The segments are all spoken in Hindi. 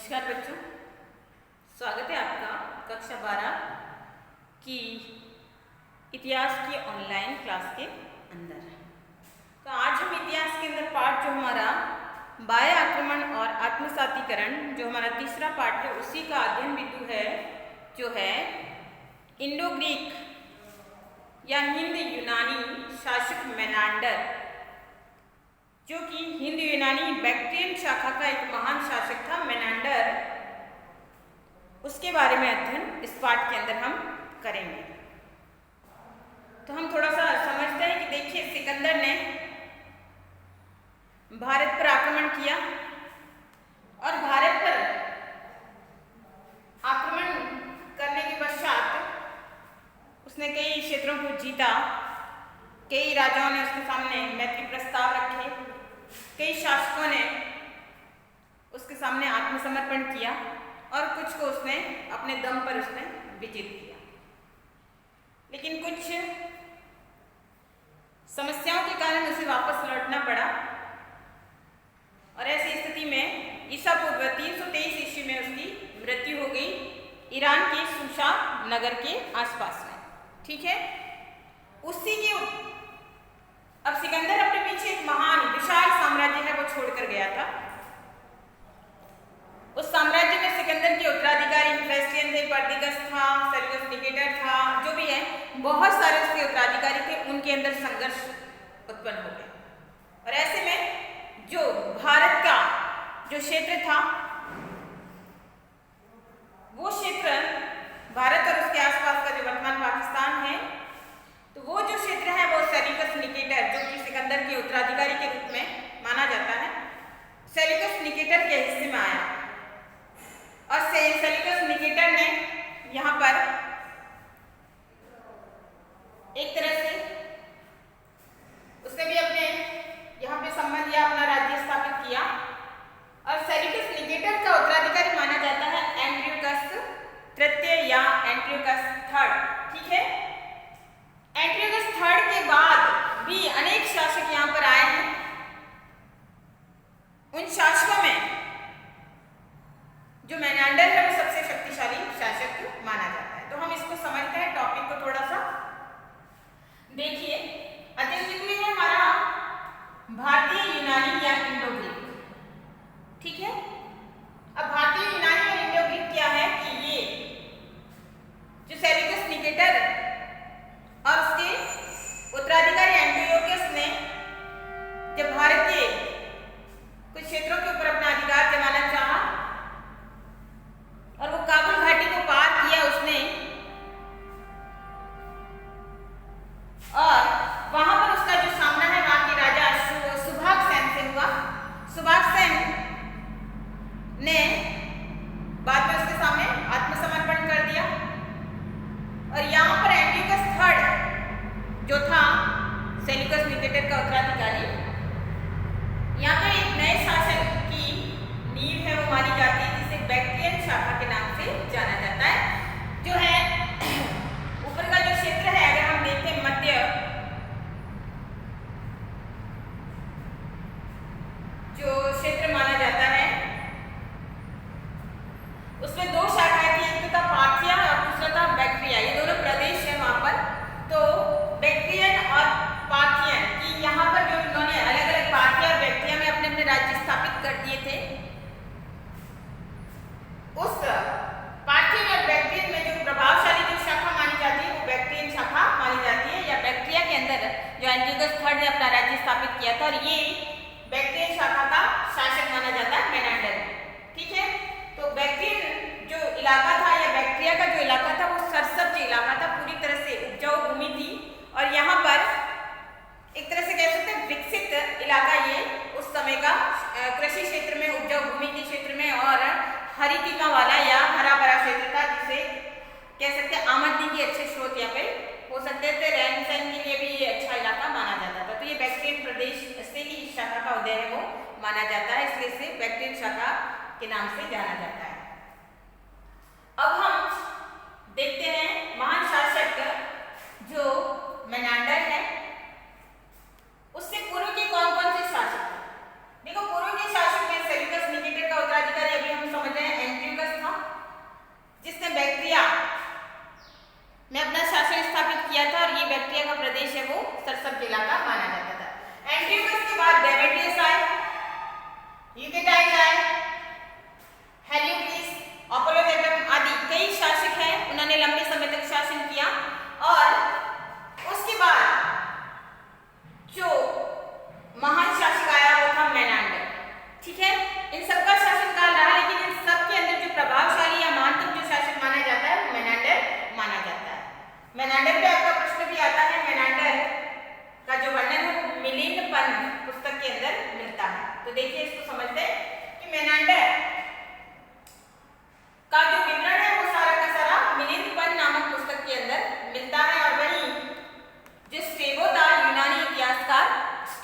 नमस्कार बच्चों, स्वागत है आपका कक्षा 12 की इतिहास की ऑनलाइन क्लास के अंदर। तो आज हम इतिहास के अंदर पाठ जो हमारा बाह्य आक्रमण और आत्मसातीकरण जो हमारा तीसरा पाठ है उसी का अध्ययन बिंदु है जो है इंडो ग्रीक या हिंद यूनानी शासक मेनांडर, जो कि हिंद यूनानी बैक्ट्रियन शाखा का एक महान शासक था मेनांडर। उसके बारे में अध्ययन इस पाठ के अंदर हम करेंगे। तो हम थोड़ा सा समझते हैं कि देखिए, सिकंदर ने भारत पर आक्रमण किया और भारत पर आक्रमण करने के पश्चात उसने कई क्षेत्रों को जीता। कई राजाओं ने उसके सामने मैत्री प्रस्ताव रखे, कई शासकों ने उसके सामने आत्मसमर्पण किया और कुछ को उसने अपने दम पर उसने विजित किया। लेकिन कुछ समस्याओं के कारण उसे वापस लौटना पड़ा और ऐसी स्थिति में ईसा पूर्व 323 ईस्वी में उसकी मृत्यु हो गई ईरान के सूसा नगर के आसपास में। ठीक है, उसी के अब सिकंदर अपने पीछे एक महान विशाल साम्राज्य है वो छोड़कर गया था। उस साम्राज्य में सिकंदर के उत्तराधिकारी हेफेस्टियन थे, पर्दिगस था, सेल्यूकस निकेटर था, जो भी है बहुत सारे उसके उत्तराधिकारी थे। उनके अंदर संघर्ष उत्पन्न हो गया और ऐसे में जो भारत का जो क्षेत्र था वो क्षेत्र भारत और उसके आसपास का जो वर्तमान पाकिस्तान है, तो वो जो क्षेत्र है वो सेल्यूकस निकेटर, जो कि सिकंदर के उत्तराधिकारी के रूप में माना जाता है, सेल्यूकस निकेटर के हिस्से में आया। और सेल्यूकस निकेटर ने यहाँ पर एक तरह से उसने भी अपने यहाँ पे संबंध या अपना राज्य स्थापित किया और सेल्यूकस निकेटर का उत्तराधिकारी माना जाता है एंड्रियोकस तृतीय या एंड्रियोकस थर्ड। ठीक है, एंड्रियोकस थर्ड के बाद भी अनेक शासक यहाँ पर आए हैं। उन शासकों में जो मेनांडर है वो सबसे शक्तिशाली शासक माना जाता है। तो हम इसको समझते हैं, टॉपिक को थोड़ा सा देखिए। अध्ययन बिंदु है हमारा भारतीय यूनानी या इंडो ग्रीक। ठीक है, अब भारतीय यूनानी और इंडो ग्रीक क्या है कि ये जो सेल्यूकस निकेटर और उसके उत्तराधिकारी एंटियोकस ने जब भारत के कुछ क्षेत्रों के ऊपर अपना अधिकार जमाना चाहा और वो काबुल घाटी को पार किया उसने, और वहां पर उसका जो सामना है वहां के राजा सुभागसेन से हुआ। सुभागसेन ने बाद में उसके सामने आत्मसमर्पण कर दिया और यहाँ पर एंटियोकस थर्ड जो था सेल्यूकस निकेटर का उत्तराधिकारी, यहाँ पर एक नए शासन की नींव है वो मानी जाती है, जिसे बैक्ट्रियन शाखा के नाम से जाना जाता है। जो है ऊपर का जो क्षेत्र है, अगर हम देखें मध्य जो क्षेत्र माना जाता है उसमें दो शाखाएं थी, एक तो था पार्थिया और दूसरा था बैक्ट्रिया। ये दोनों प्रदेश है वहां पर। तो बैक्ट्रियन और पार्थियन की यहाँ पर जो उन्होंने अलग अलग पार्थिया और बैक्ट्रिया में अपने अपने राज्य स्थापित कर दिए थे, उस पार्थियन और बैक्ट्रियन में जो प्रभावशाली जो शाखा मानी जाती है वो बैक्ट्रियन शाखा मानी जाती है, या बैक्ट्रिया के अंदर जो एंटियोकस थर्ड ने अपना राज्य स्थापित किया था और ये बैक्ट्रियन शाखा का शासक माना जाता है मेनांडर। ठीक है, तो बैक्ट्रियन जो इलाका था या बैक्ट्रिया का जो इलाका था वो सरसब्ज इलाका था, पूरी तरह से उपजाऊ भूमि थी और यहाँ पर एक तरह से कह सकते हैं विकसित इलाका ये उस समय का कृषि क्षेत्र में, उपजाऊ भूमि के क्षेत्र में और हरितिका वाला या हरा भरा क्षेत्र था, जिसे कह सकते हैं आमदनी के अच्छे स्रोत यहाँ पे हो सकते थे, रहन सहन के लिए भी ये अच्छा इलाका माना जाता था। तो ये बैक्ट्रियन प्रदेश से ही इस शाखा का उदय है वो माना जाता है, इसलिए इसे बैक्ट्रियन शाखा के नाम से जाना जाता है। अब हम देखते हैं महान शासक जो मेनांडर है, उससे पूर्व के कौन कौन से शासक थे। देखो, पूर्व के शासक में सेल्यूकस निकेटर का उत्तराधिकारी अभी हम समझ रहे हैं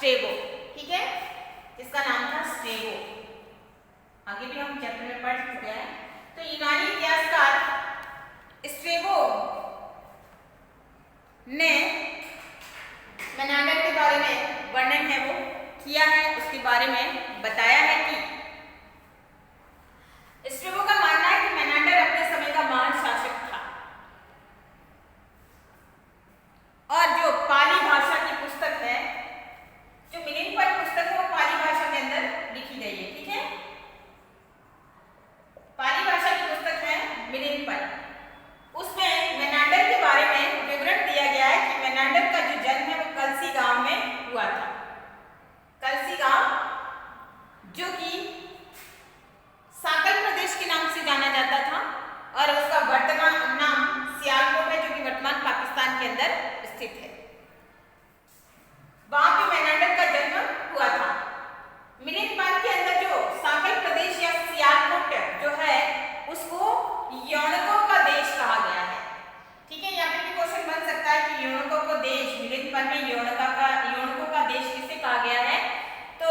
स्ट्रेबो, ठीक है, इसका नाम था स्ट्रेबो। आगे भी हम चैप्टर में पढ़ चुके हैं। तो यूनानी इतिहासकार स्ट्रेबो ने मेनांडर के बारे में वर्णन है वो किया है, उसके बारे में बताया है कि स्ट्रेबो का मानना है कि मेनांडर अपने समय का महान शासक था और जो पाली भाषा की पुस्तक है, जो मिलिनपन पुस्तक है, वो पाली भाषा के अंदर लिखी गई है, ठीक है। पाली भाषा की पुस्तक है मिलिनपन, उसमें मेनांडर के बारे में विवरण दिया गया है कि मेनांडर का जो जन्म है वो कलसी गांव में हुआ था। कलसी गांव जो कि साकल प्रदेश के नाम से जाना जाता था और उसका वर्तमान नाम सियालकोट है, जो कि वर्तमान पाकिस्तान के अंदर स्थित है। वहां पे मेनांडर का जन्म हुआ था। मिलिनपन के अंदर जो साकल प्रदेश या सियालकोट जो है उसको यौनकों का देश कहा गया है, ठीक है। यहाँ पे भी क्वेश्चन बन सकता है कि यौनकों को देश, मिलिनपन में यौनकों का देश किसे कहा गया है, तो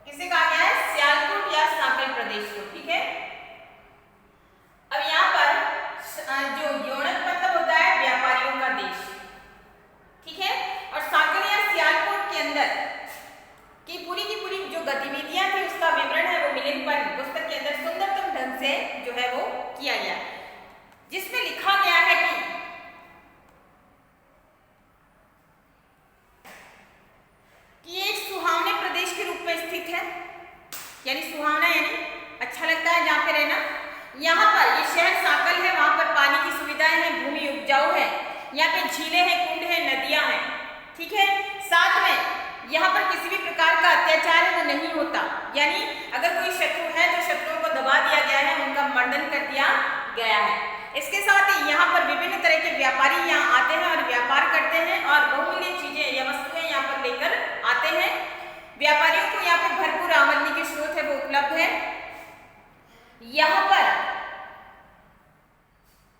किसे कहा गया है, सियालकोट या साकल प्रदेश को, ठीक है। अब यहाँ पर जो यौनक मतलब होता है व्यापारियों का देश, ठीक है, और साकल या सियालकोट के अंदर की पूरी जो गतिविधियां थी उसका विवरण है वो मिलिनपन पुस्तक के अंदर सुंदरतम ढंग से जो है वो किया गया, जिसमें लिखा गया है कि ये एक सुहावने प्रदेश के रूप में स्थित है, यानी सुहावना यानी अच्छा लगता है जहाँ पे रहना। यहाँ पर ये शहर साकल है, वहां पर पानी की सुविधाएं हैं, भूमि उपजाऊ है, यहाँ पे झीलें हैं, कुंड है, नदियां हैं, ठीक है। साथ में यहाँ पर किसी भी प्रकार का अत्याचार है वो नहीं होता, यानी अगर कोई शत्रु है तो शत्रुओं को दबा दिया गया है, उनका मर्दन कर दिया गया है। इसके साथ ही यहाँ पर विभिन्न तरह के व्यापारी यहाँ आते हैं और व्यापार करते हैं और बहुमूल्य चीजें या वस्तुएं यहाँ पर लेकर आते हैं। व्यापारियों को यहाँ पर भरपूर आमदनी के स्रोत है वो उपलब्ध है। यहाँ पर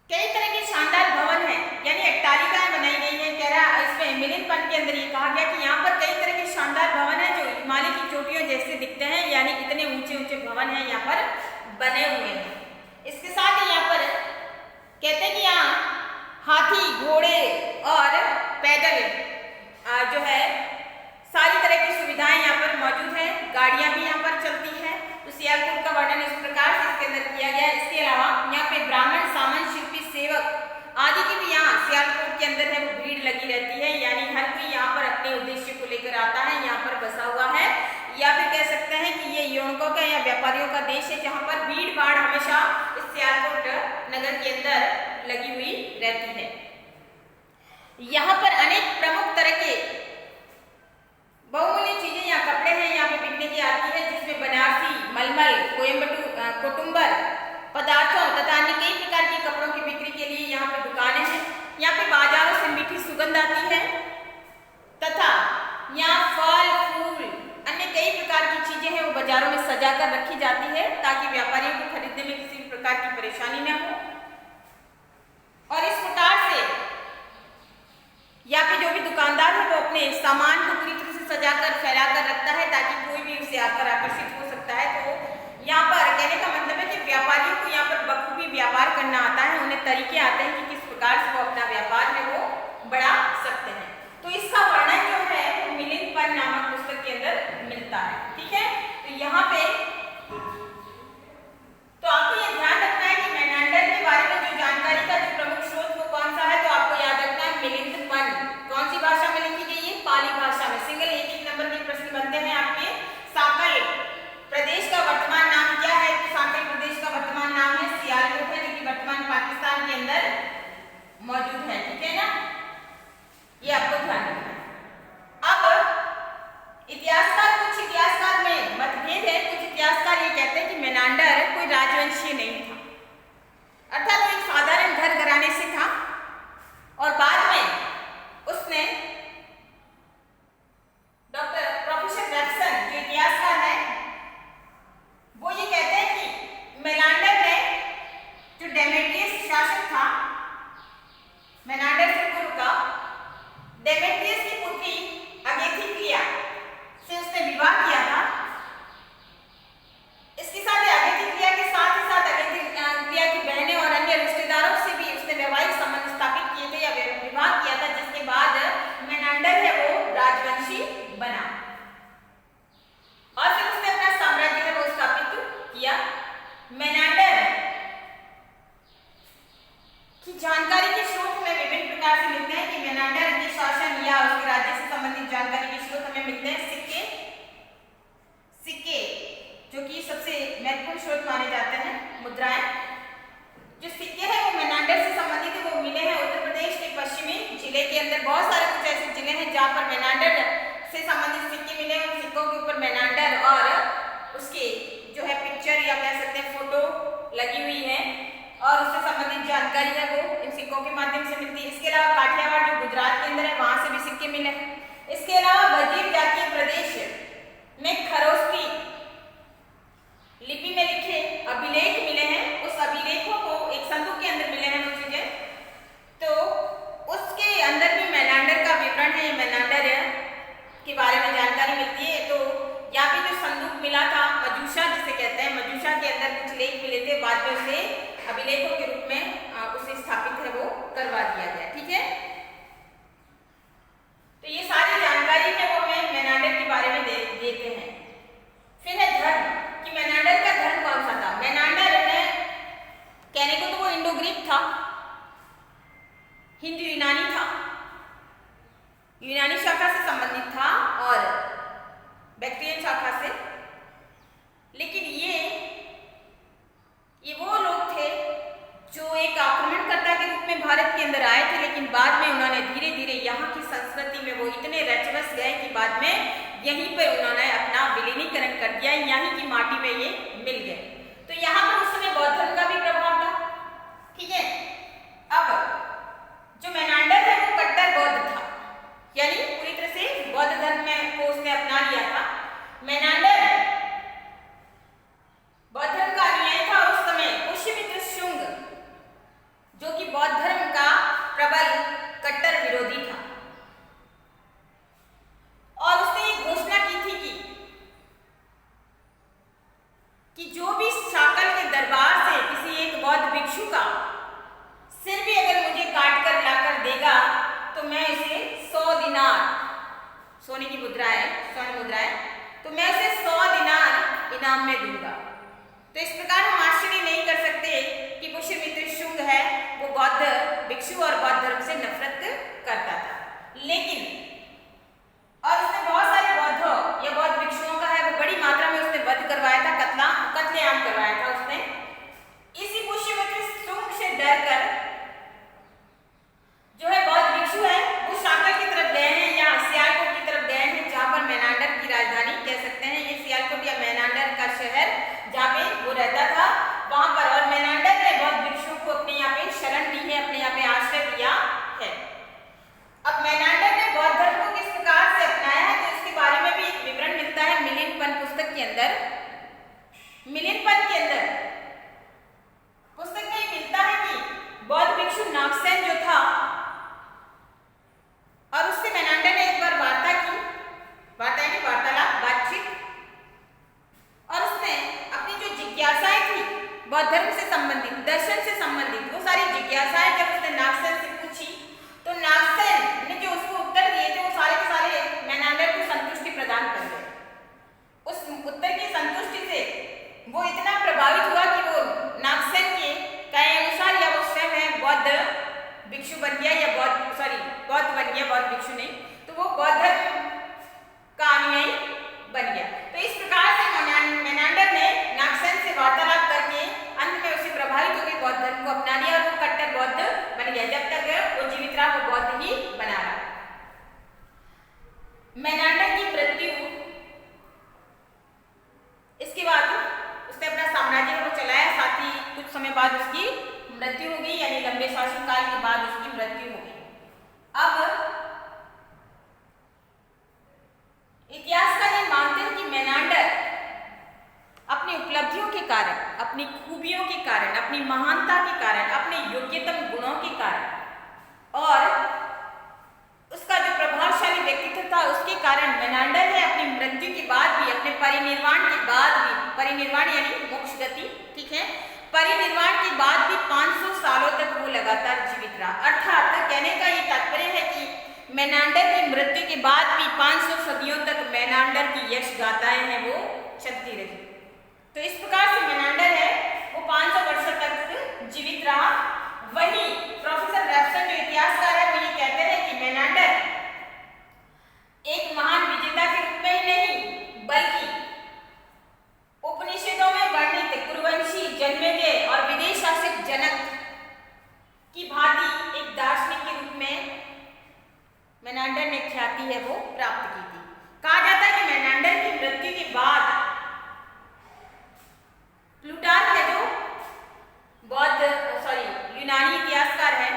कई तरह के शानदार भवन हैं, यानी अट्टालिकाएं बनाई गई हैं। कह रहा इसमें मिलिनपन के अंदर ये कहा गया कि यहाँ पर कई तरह के शानदार भवन हैं जो हिमालय की चोटियों जैसे दिखते हैं, यानी इतने ऊंचे ऊंचे भवन हैं यहाँ पर बने हुए हैं। इसके साथ ही यहाँ पर कहते हैं कि यहाँ हाथी, घोड़े और पैदल जो है सारी तरह की सुविधाएं यहाँ पर मौजूद है, गाड़ियां भी यहाँ पर चलती है। तो सियालकोट का वर्णन इस प्रकार से इसके अंदर किया गया है। इसके अलावा यहाँ पे ब्राह्मण, सामंत, शिल्पी, सेवक आदि की भी यहाँ सियालकोट के अंदर है वो भीड़ लगी रहती है, यानी हर कोई यहाँ पर अपने उद्देश्य को लेकर आता है, यहाँ पर बसा हुआ है। या फिर कह सकते हैं कि ये यौनकों का या व्यापारियों का देश है, जहाँ पर भीड़ भाड़ हमेशा इस सियालकोट नगर के अंदर लगी हुई रहती है। यहाँ पर अनेक प्रमुख तरह के बहुमूल्य चीजें या कपड़े हैं यहाँ पे बिकने की आती है, जिसमें बनारसी, मलमल, कोयम्बटूर पदार्थों तथा अन्य कई प्रकार के कपड़ों की बिक्री के लिए यहाँ पे दुकानें हैं। यहाँ पे बाजारों से मीठी सुगंध आती है तथा यहाँ फल, फूल, अन्य कई प्रकार की चीजें हैं वो बाजारों में सजा कर रखी जाती है ताकि व्यापारियों को खरीदने में किसी भी प्रकार की परेशानी न हो। और इस प्रकार से यहाँ पे जो भी दुकानदार है वो अपने सामान को पूरी तरह से सजाकर फैलाकर रखता है ताकि कोई भी उसे आकर आकर्षित हो सकता है। तो यहाँ पर कहने का मतलब है कि व्यापारियों को यहाँ पर बखूबी व्यापार करना आता है, उन्हें तरीके आते हैं कि किस प्रकार से वो अपना व्यापार है वो बढ़ा सकते हैं। तो इसका वर्णन जो है वो मिलिनपन नामक पुस्तक के अंदर मिलता है, ठीक है। तो यहाँ पे तो आपको ये ध्यान रखना है कि मेनांडर के बारे में जो जानकारी का जो प्रमुख स्रोत वो कौन सा है, तो आपको याद रखना है मिलिनपन। कौन सी भाषा में लिखी गई है? पाली भाषा राज्यवंशी बना और फिर उसने अपना साम्राज्य है वो स्थापित किया। मेनांडर की जानकारी के स्रोत हमें विभिन्न प्रकार से मिलते हैं कि मेनांडर के शासन या उसके राज्य से संबंधित जानकारी के स्रोत हमें मिलते हैं सिक्के जो कि सबसे महत्वपूर्ण स्रोत माने जाते हैं। मुद्राएं जो सिक्के हैं वो मेनांडर से संबंधित है, वो मिले हैं उत्तर प्रदेश के पश्चिमी जिले के अंदर। बहुत सारे कुछ ऐसे जिले हैं जहाँ पर मेनांडर से संबंधित सिक्के मिले हैं। उन सिक्कों के ऊपर मेनांडर और उसके जो है पिक्चर या कह सकते हैं फोटो लगी हुई है और उससे संबंधित जानकारी है वो इन सिक्कों के माध्यम से मिलती है। इसके अलावा काठियावाड़ जो गुजरात के अंदर है वहां से भी सिक्के मिले हैं। इसके अलावा वजीर जातीय प्रदेश में खरोष्टी लिपि में लिखे अभिलेख मिले हैं। उस अभिलेखों को एक संदूक के अंदर मिले हैं वो चीजें, तो उसके अंदर भी मेनांडर का विवरण है, मेनांडर के बारे में जानकारी मिलती है। तो यहाँ पे जो संदूक मिला था मजूसा जिसे कहते हैं, मजूसा के अंदर कुछ लेख मिले थे, बाद में उसे अभिलेखों के रूप में उसे स्थापित है वो करवा दिया गया। ठीक है, तो ये सारी जानकारी है वो हमें मेनांडर के बारे में देते हैं। फिर है धर्म कि मेनांडर का धर्म कौन सा था। मेनांडर में कहने को तो वो इंडो ग्रीक था, हिंदू यूनानी था, यूनानी शाखा से संबंधित था और बैक्ट्रियन शाखा से। लेकिन ये वो लोग थे जो एक आक्रमणकर्ता के रूप में भारत के अंदर आए थे, लेकिन बाद में उन्होंने धीरे धीरे यहाँ की संस्कृति में वो इतने रच बस गए कि बाद में यहीं पर उन्होंने अपना विलीनीकरण कर दिया, यहीं की माटी में ये मिल गए। तो यहाँ पर उस समय बौद्ध धर्म का भी प्रभाव था। ठीक है, अब जो मेनांडर है वो कट्टर बौद्ध था, यानी पूरी तरह से बौद्ध धर्म में को उसने अपना लिया था। मेनांडर बौद्ध धर्म का अनुयायी था। उस समय पुष्यमित्र शुंग जो कि बौद्ध धर्म का प्रबल कट्टर विरोधी था और उसने एक घोषणा की थी कि जो भी शाकल के दरबार से किसी एक बौद्ध भिक्षु का सिर भी अगर मुझे काट कर लाकर देगा तो मैं इसे 100 दिनार, सोने की मुद्रा है, स्वर्ण मुद्रा है, तो मैं उसे 100 दिनार इनाम में दूंगा। तो इस प्रकार हम आश्चर्य नहीं कर सकते कि पुष्यमित्र शुंग है वो बौद्ध भिक्षु और बौद्ध धर्म से नफरत करता था। लेकिन और उसने बहुत सारे बौद्धों या बौद्ध भिक्षुओं का है वो बड़ी मात्रा में उसने वध करवाया था, कत्लेआम करवाया था उसने। इसी पुष्यमित्र शुंग से डरकर जो है बौद्ध भिक्षु है वो शाकल की तरफ गए हैं या सियालकोट की तरफ गए हैं, जहाँ पर मेनांडर की राजधानी कह सकते हैं। ये सियालकोट या मेनांडर का शहर जहाँ पे वो रहता था वहां पर, और मेनांडर ने बौद्ध भिक्षुओं को अपने यहाँ पे शरण दी है, अपने यहाँ पे आश्रय दिया है। अब मेनांडर ने बौद्ध धर्म को किस प्रकार से अपनाया है तो इसके बारे में भी एक विवरण मिलता है मिलिंदपन पुस्तक के अंदर। मिलिंदपन के अंदर पुस्तक में मिलता है कि बौद्ध भिक्षु नागसेन जो था और उससे मेनांडर ने एक बार बातचीत, और उसने अपनी जो जिज्ञासाएं थी बौद्ध धर्म से संबंधित, दर्शन से संबंधित, वो सारी जिज्ञासाएं जब उसने नागसेन से पूछी तो नागसेन ने जो उसको उत्तर दिए थे वो सारे के सारे मेनांडर को संतुष्टि प्रदान कर गए। उस उत्तर की संतुष्टि से वो इतना प्रभावित हुआ कि वो नागसेन के कहे अनुसार या वो स्वयं है बौद्ध भिक्षु बन गया या बौद्ध बन गया, बौद्ध भिक्षु नहीं, तो वो बौद्ध धर्म का अनुयायी बन गया। तो इस प्रकार से मेनांडर ने नागसेन से वार्तालाप करके अंत में उसे प्रभावित होकर बौद्ध धर्म को अपना लिया और वो कट्टर बौद्ध बन गया। जब तक वो जीवित रहा वो बौद्ध ही बना रहा। मेनांडर की मृत्यु, इसके बाद उसने अपना साम्राज्य को चलाया, साथ ही कुछ समय बाद उसकी मृत्यु हो गई, यानी लंबे शासनकाल के बाद उसकी मृत्यु हो गई। अब इतिहासकार ये मानते हैं कि मेनांडर अपनी उपलब्धियों के कारण, अपनी खूबियों के कारण, अपनी महानता के कारण, अपने योग्यतम गुणों के कारण और उसका जो प्रभावशाली व्यक्तित्व था उसके कारण मेनांडर है अपनी मृत्यु के बाद भी, अपने परिनिर्वाण के बाद भी, परिनिर्वाण यानी मोक्ष गति, ठीक है, परिनिर्वाण के बाद भी 500 सालों तक वो लगातार जीवित रहा। अर्थात कहने का ये तात्पर्य है कि मेनांडर की मृत्यु के बाद भी 500 सदियों तक मेनांडर की यश गाथाएं हैं वो चलती रही। तो इस प्रकार से मेनांडर है वो 500 वर्षों तक जीवित रहा। वही प्रोफेसर रेब्सन जो इतिहासकार है वो ये कहते हैं कि मेनांडर एक महान विजेता के रूप में ही नहीं बल्कि उपनिषदों में वर्णित कुरुवंशी, जन्मेजय और विदेश शासक जनक की भांति एक दार्शनिक के रूप में मेनांडर ने ख्याति है वो प्राप्त की थी। कहा जाता है कि मेनांडर की मृत्यु के बाद प्लूटार्क है जो यूनानी इतिहासकार है,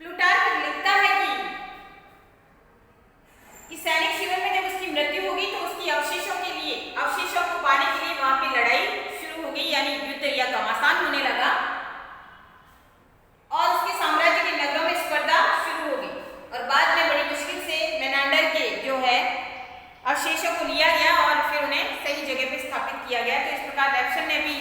प्लूटार्क लिखता है कि सैनिक शिविर में जब उसकी मृत्यु होगी तो उसकी अवशेषों को पाने के लिए वहां पे लड़ाई शुरू हो गई, यानी युद्ध या घमासान होने लगा और उसके साम्राज्य के नगरों में स्पर्धा शुरू हो गई और बाद में बड़ी मुश्किल से मेनांडर के जो है अवशेषों को लिया गया और फिर उन्हें सही जगह पे स्थापित किया गया। तो इस प्रकार रेब्सन ने भी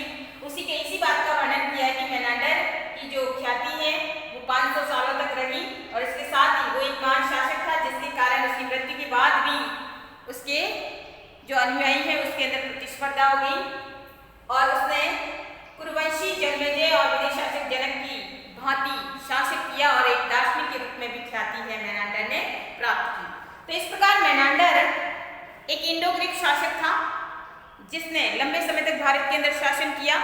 इसी बात का वर्णन किया है कि मेनांडर की जो ख्याति है वो 500 सालों तक रही और इसके साथ ही वो एक महान शासक था जिसके कारण उसकी मृत्यु के बाद भी उसके जो अनुयायी है उसके अंदर प्रतिस्पर्धा हो गई और उसने कुरुवंशी, जन्मेजय और विदेश शासक जनक की भांति शासक किया और एक दार्शनिक के रूप में भी ख्याति है मेनांडर ने प्राप्त की। तो इस प्रकार मेनांडर एक इंडो ग्रीक शासक था जिसने लंबे समय तक भारत के अंदर शासन किया।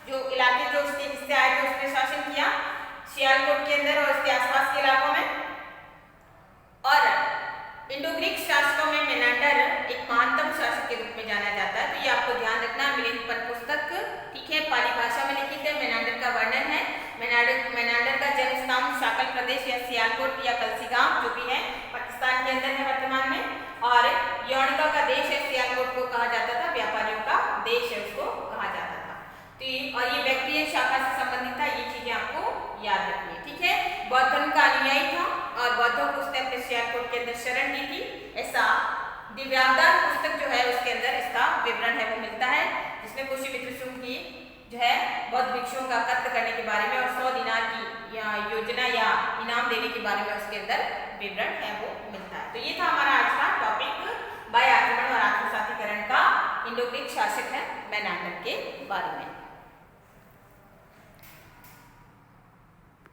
जो इलाके जो उसके हिस्से आए थे उसने शासन किया सियालकोट के अंदर और उसके आसपास के इलाकों में। और इंडो ग्रीक शासकों में मेनांडर एक महानतम शासक के रूप में जाना जाता है। तो ये आपको ध्यान रखना, मिलिंद पुस्तक ठीक है पाली भाषा में लिखित है। मेनांडर का वर्णन है। मेनांडर का जन्म स्थान शाकल प्रदेश या सियालकोट या कलसीगांव जो भी है पाकिस्तान के अंदर है वर्तमान में, और यौनिका का देश है सियालकोट को कहा जाता था, व्यापारियों का देश है उसको कहा जाता था। तो और ये बैक्ट्रियन शाखा से संबंधित था, ये चीजें आपको याद रखनी है ठीक है। बौद्ध धर्म का अनुयायी था और बौद्धों को उसने अपने सियालकोट के अंदर शरण दी थी। ऐसा दिव्यावतार पुस्तक जो है उसके अंदर इसका विवरण है वो मिलता है, जिसमें पुष्यमित्र शुंग की जो है बौद्ध भिक्षुओं का कत्ल करने के बारे में और 100 दिनार की योजना या इनाम देने के बारे में उसके अंदर विवरण है वो मिलता है। तो ये था हमारा आज का टॉपिक बाह्य आक्रमण और आत्मसातीकरण का इंडो ग्रीक शासक है मेनांडर के बारे में।